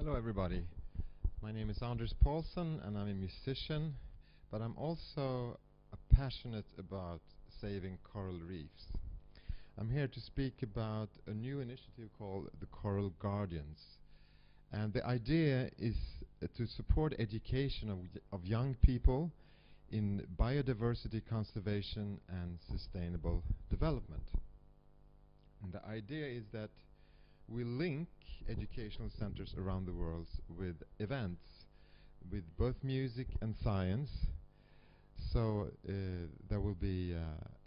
Hello everybody. My name is Anders Paulsson and I'm a musician, but I'm also passionate about saving coral reefs. I'm here to speak about a new initiative called the Coral Guardians. And the idea is to support education of young people in biodiversity conservation and sustainable development. And the idea is that we link educational centers around the world with events with both music and science. So there will be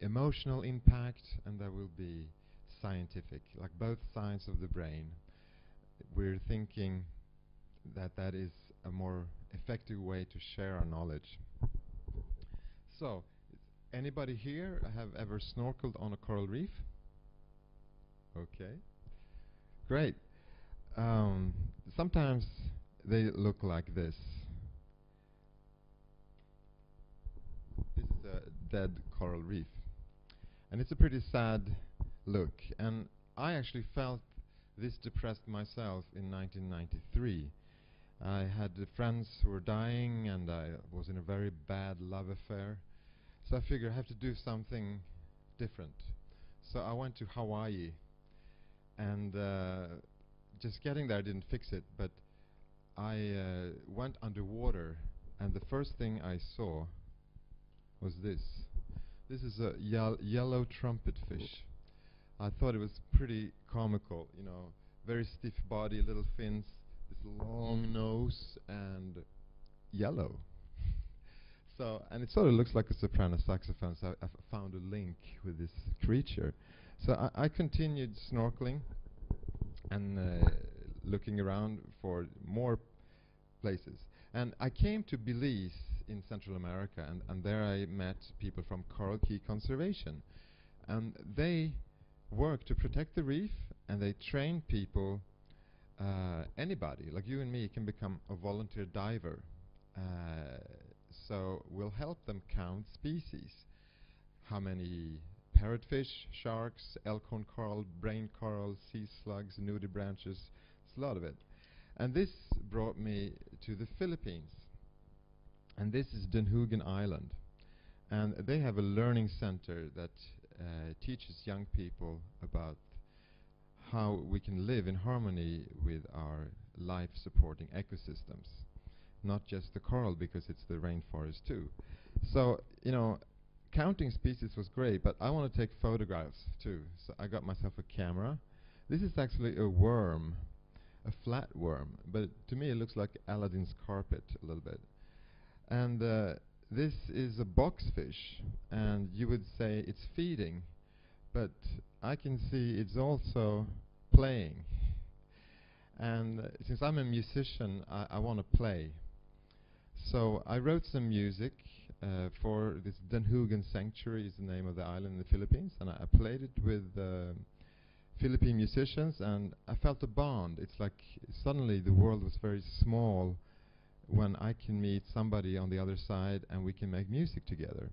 emotional impact and there will be scientific, like both sides of the brain. We're thinking that that is a more effective way to share our knowledge. So, anybody here have ever snorkeled on a coral reef? Okay, great. Sometimes they look like this. This is a dead coral reef. And it's a pretty sad look. And I actually felt this depressed myself in 1993. I had friends who were dying and I was in a very bad love affair. So I figured I have to do something different. So I went to Hawaii and just getting there didn't fix it, but I went underwater and the first thing I saw was this. This is a yellow trumpet fish. I thought it was pretty comical, you know, very stiff body, little fins, this long nose, and yellow. So, and it sort of looks like a soprano saxophone, so I found a link with this creature. So I continued snorkeling and looking around for more places. And I came to Belize in Central America, and there I met people from Coral Key Conservation. And they work to protect the reef, and they train people. Anybody, like you and me, can become a volunteer diver. So we'll help them count species. How many parrotfish, sharks, elkhorn coral, brain coral, sea slugs, nudibranches. It's a lot of it. And this brought me to the Philippines. And this is Dunhugan Island. And they have a learning center that teaches young people about how we can live in harmony with our life-supporting ecosystems. Not just the coral, because it's the rainforest too. So, you know, counting species was great, but I want to take photographs too. So I got myself a camera. This is actually a worm, a flatworm, but to me it looks like Aladdin's carpet a little bit. And this is a boxfish, and you would say it's feeding, but I can see it's also playing. And since I'm a musician, I want to play. So I wrote some music for this Dunhugan Sanctuary is the name of the island in the Philippines, and I played it with Philippine musicians, and I felt a bond. It's like suddenly the world was very small when I can meet somebody on the other side and we can make music together.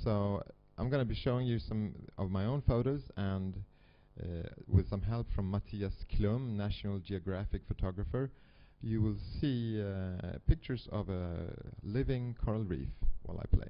So I'm going to be showing you some of my own photos, and with some help from Matthias Klum, National Geographic photographer, you will see pictures of a living coral reef while I play.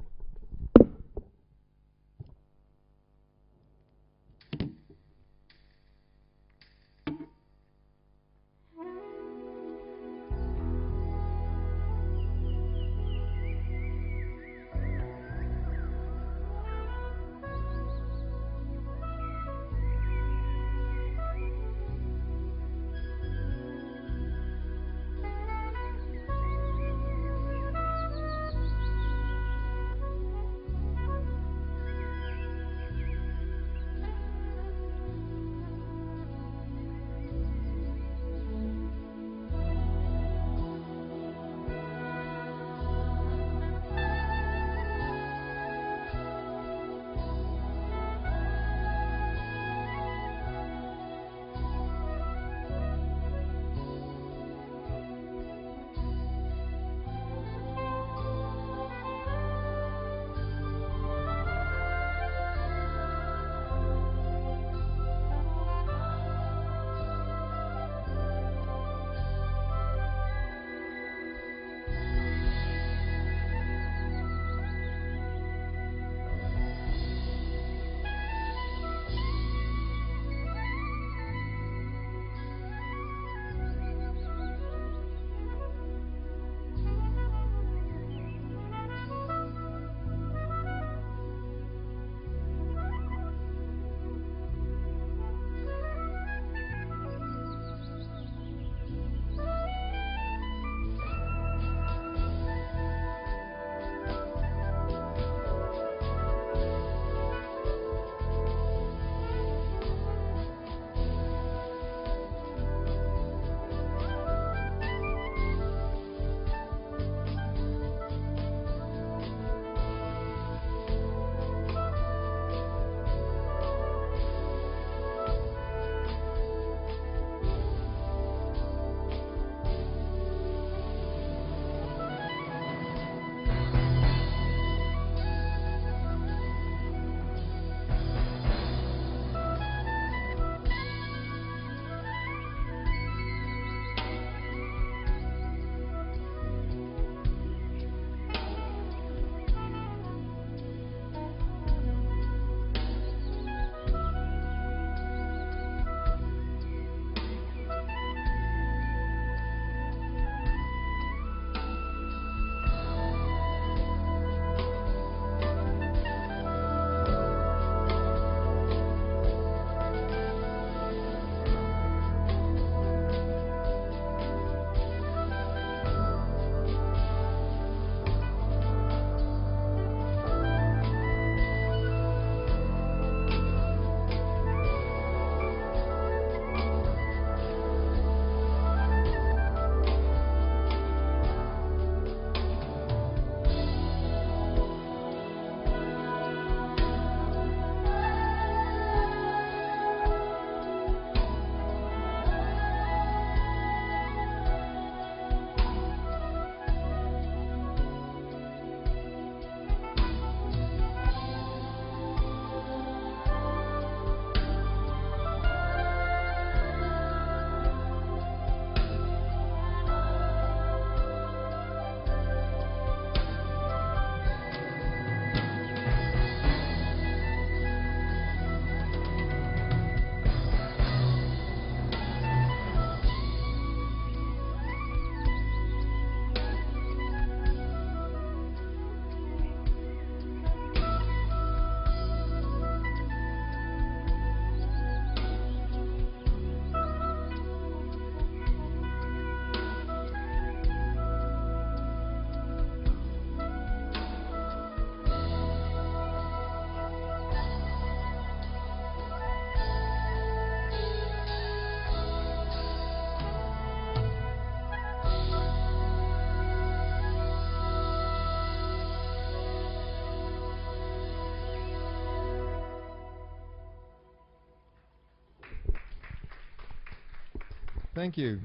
Thank you.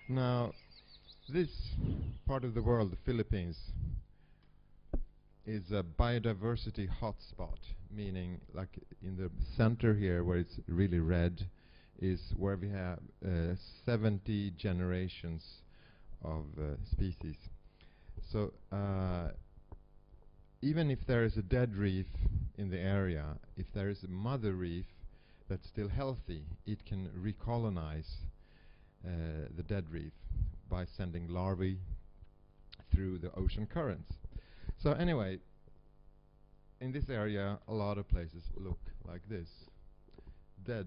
Now, this part of the world, the Philippines, is a biodiversity hotspot, meaning like in the center here where it's really red is where we have 70 generations of species. So even if there is a dead reef in the area, if there is a mother reef that's still healthy, it can recolonize the dead reef by sending larvae through the ocean currents. So anyway, in this area, a lot of places look like this, dead.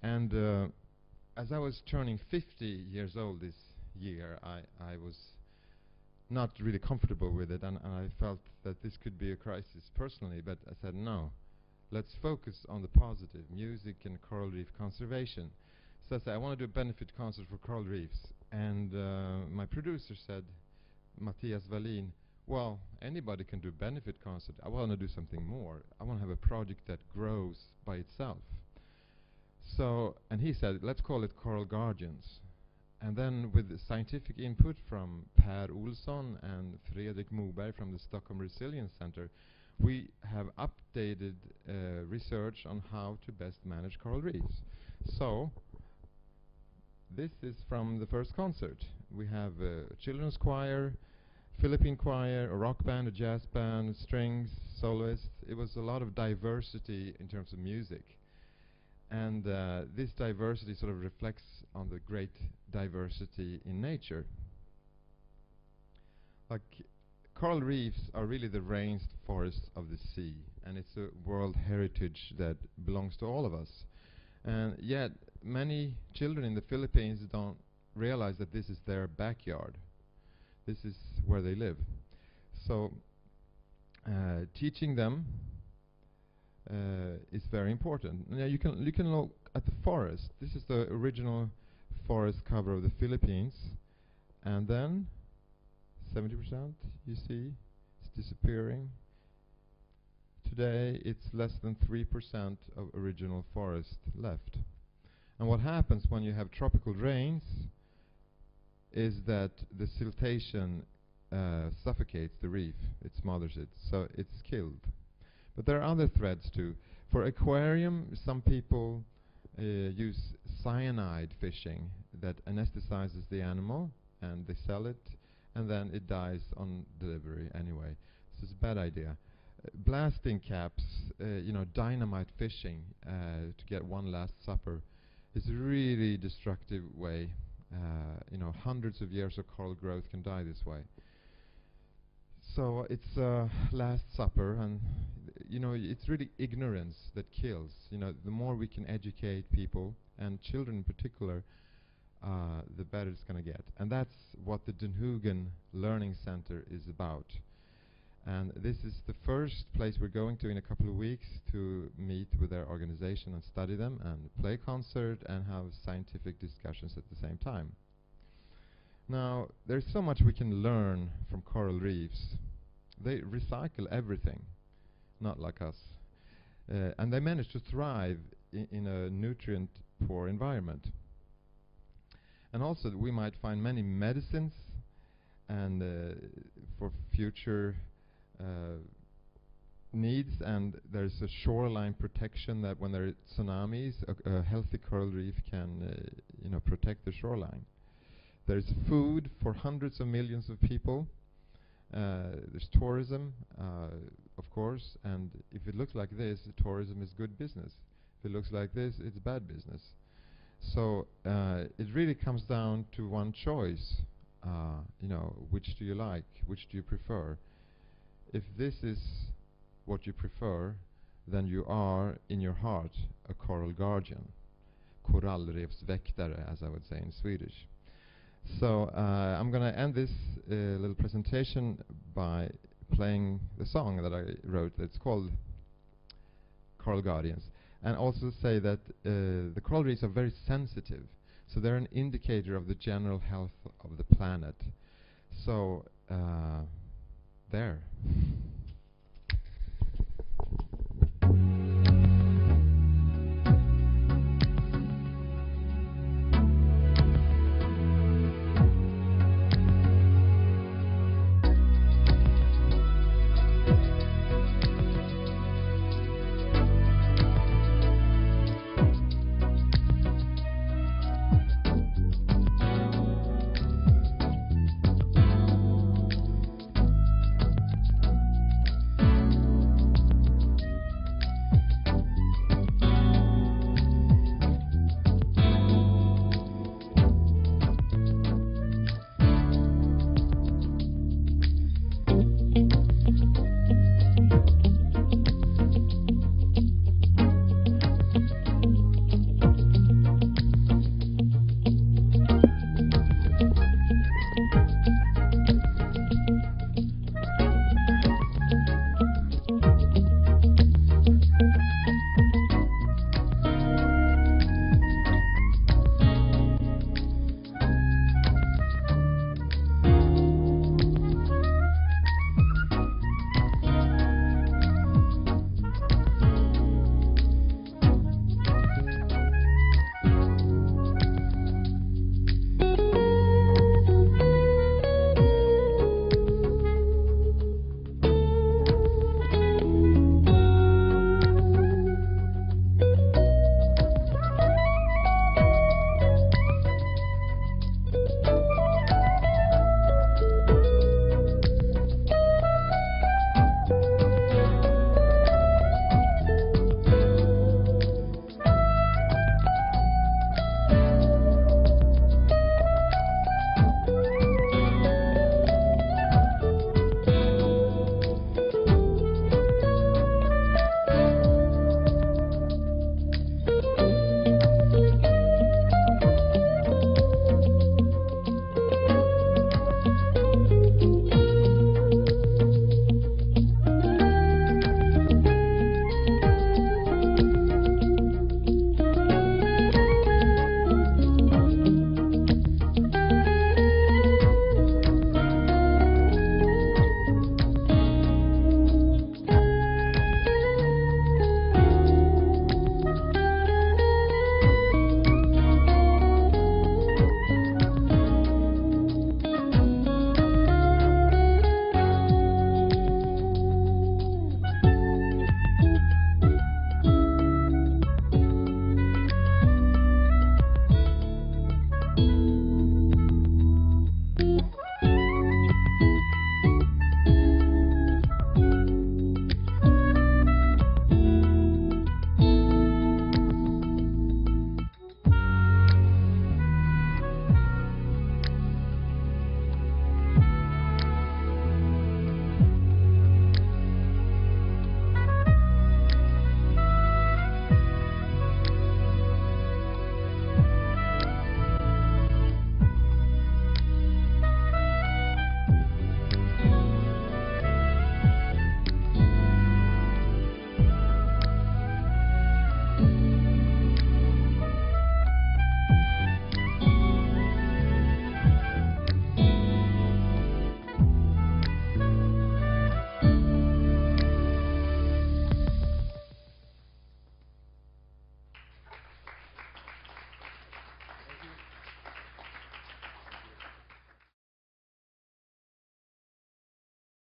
And as I was turning 50 years old this year, I was not really comfortable with it, and I felt that this could be a crisis personally, but I said, no, let's focus on the positive, music and coral reef conservation. So I said, I want to do a benefit concert for coral reefs. And my producer said, Matthias Wallin, well, anybody can do benefit concert. I want to do something more. I want to have a project that grows by itself. So, and he said, let's call it Coral Guardians. And then with the scientific input from Paulsson and Fredrik Moberg from the Stockholm Resilience Center, we have updated research on how to best manage coral reefs. So, this is from the first concert. We have a children's choir, Philippine choir, a rock band, a jazz band, strings, soloists. It was a lot of diversity in terms of music. And this diversity sort of reflects on the great diversity in nature. Like, coral reefs are really the rainforest of the sea, and it's a world heritage that belongs to all of us. And yet, many children in the Philippines don't realize that this is their backyard. This is where they live. So, teaching them is very important. Now you can look at the forest. This is the original forest cover of the Philippines, and then 70%, you see, it's disappearing. Today it's less than 3% of original forest left. And what happens when you have tropical rains is that the siltation suffocates the reef, it smothers it, so it's killed. But there are other threats too. For aquarium, some people use cyanide fishing that anesthetizes the animal, and they sell it, and then it dies on delivery anyway. So it's a bad idea. Blasting caps, dynamite fishing to get one last supper is a really destructive way. Hundreds of years of coral growth can die this way. So it's last supper, and it's really ignorance that kills. The more we can educate people, and children in particular, the better it's going to get. And that's what the Dunhugen Learning Center is about. And this is the first place we're going to in a couple of weeks to meet with their organization and study them and play concert and have scientific discussions at the same time. Now, there's so much we can learn from coral reefs. They recycle everything, not like us. And they manage to thrive in a nutrient-poor environment. And also, we might find many medicines and for future needs, and there's a shoreline protection that when there are tsunamis, a healthy coral reef can protect the shoreline. There's food for hundreds of millions of people. There's tourism, of course, and if it looks like this, tourism is good business. If it looks like this, it's bad business. So it really comes down to one choice. Which do you like? Which do you prefer? If this is what you prefer, then you are, in your heart, a coral guardian. Korallrevsväktare, as I would say in Swedish. So I'm going to end this little presentation by playing the song that I wrote. It's called Coral Guardians. And also say that the coral reefs are very sensitive. So they're an indicator of the general health of the planet. So there.